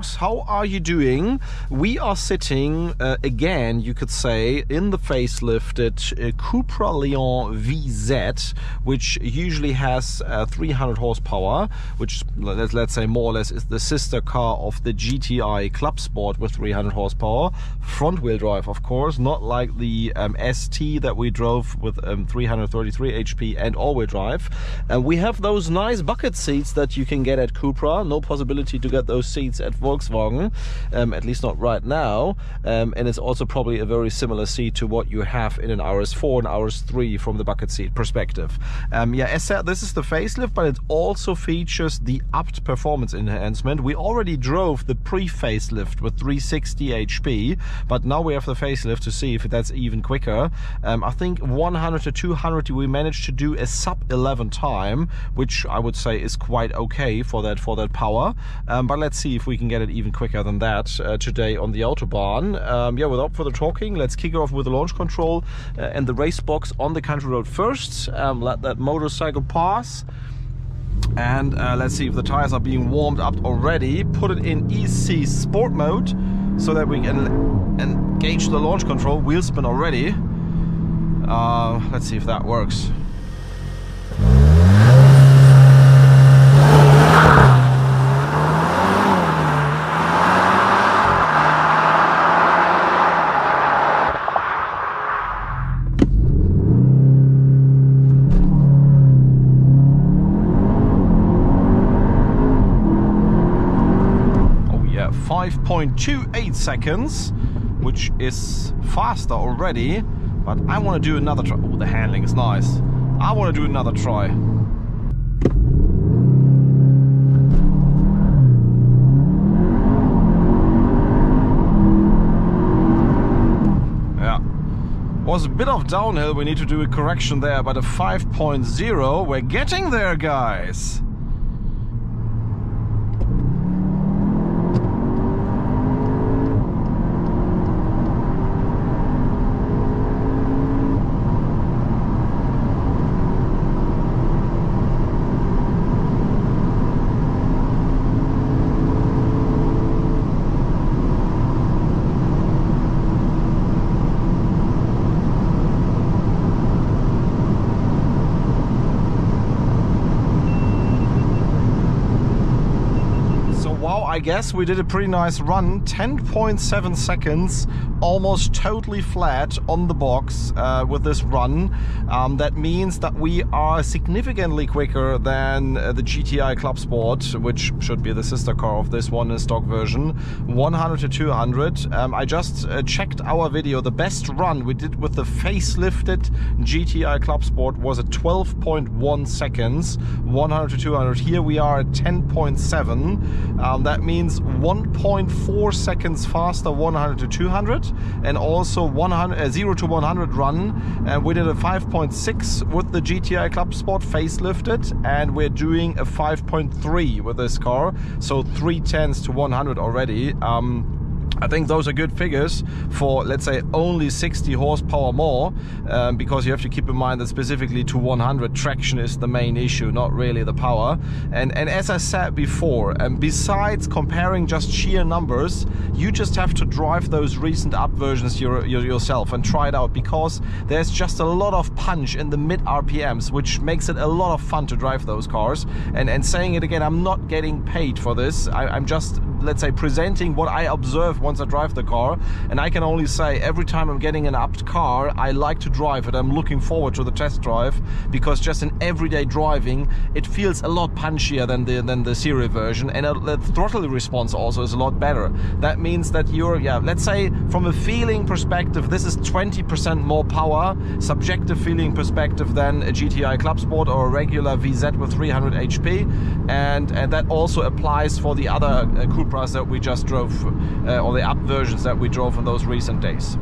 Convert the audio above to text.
folks, how are you doing? We are sitting again, you could say, in the facelifted CUPRA Leon VZ, which usually has 300 horsepower, which let's say more or less is the sister car of the GTI Club Sport with 300 horsepower. Front wheel drive, of course, not like the ST that we drove with 333 HP and all-wheel drive. And we have those nice bucket seats that you can get at CUPRA. No possibility to get those seats at Volkswagen, at least not right now. And it's also probably a very similar seat to what you have in an RS4 and RS3 from the bucket seat perspective. Yeah, as said, this is the facelift, but it also features the upped performance enhancement. We already drove the pre-facelift with 360 HP, but now we have the facelift to see if that's even quicker. I think 100 to 200 we managed to do a sub 11 time, which I would say is quite okay for that power. But let's see if we can get it even quicker than that today on the Autobahn. Yeah, without further talking, let's kick it off with the launch control and the race box on the country road first. Let that motorcycle pass. And let's see if the tires are being warmed up already. Put it in EC Sport mode so that we can engage the launch control. Wheel spin already. Let's see if that works. Oh yeah, 5.28 seconds, which is faster already. But I want to do another try. Oh, the handling is nice. I want to do another try. Yeah. Was a bit of downhill. We need to do a correction there, but a 5.0. We're getting there, guys. I guess we did a pretty nice run. 10.7 seconds, almost totally flat on the box with this run. That means that we are significantly quicker than the GTI Club Sport, which should be the sister car of this one in stock version. 100 to 200. I just checked our video. The best run we did with the facelifted GTI Club Sport was at 12.1 seconds. 100 to 200. Here we are at 10.7. That means 1.4 seconds faster 100 to 200, and also 0 to 100 run. And we did a 5.6 with the GTI Club Sport facelifted, and we're doing a 5.3 with this car, so 3/10 to 100 already. I think those are good figures for, let's say, only 60 horsepower more, because you have to keep in mind that specifically to 100 traction is the main issue, not really the power. And as I said before, besides comparing just sheer numbers, you just have to drive those recent up versions yourself and try it out, because there's just a lot of punch in the mid RPMs, which makes it a lot of fun to drive those cars. And saying it again, I'm not getting paid for this. I'm just, let's say, presenting what I observe once I drive the car, and I can only say every time I'm getting an upped car, I like to drive it. I'm looking forward to the test drive, because just in everyday driving it feels a lot punchier than the serial version, and the throttle response also is a lot better. That means that you're, yeah, let's say from a feeling perspective, this is 20% more power, subjective feeling perspective, than a GTI Club Sport or a regular VZ with 300 HP, and that also applies for the other CUPRAs that we just drove, or the up versions that we drove in those recent days.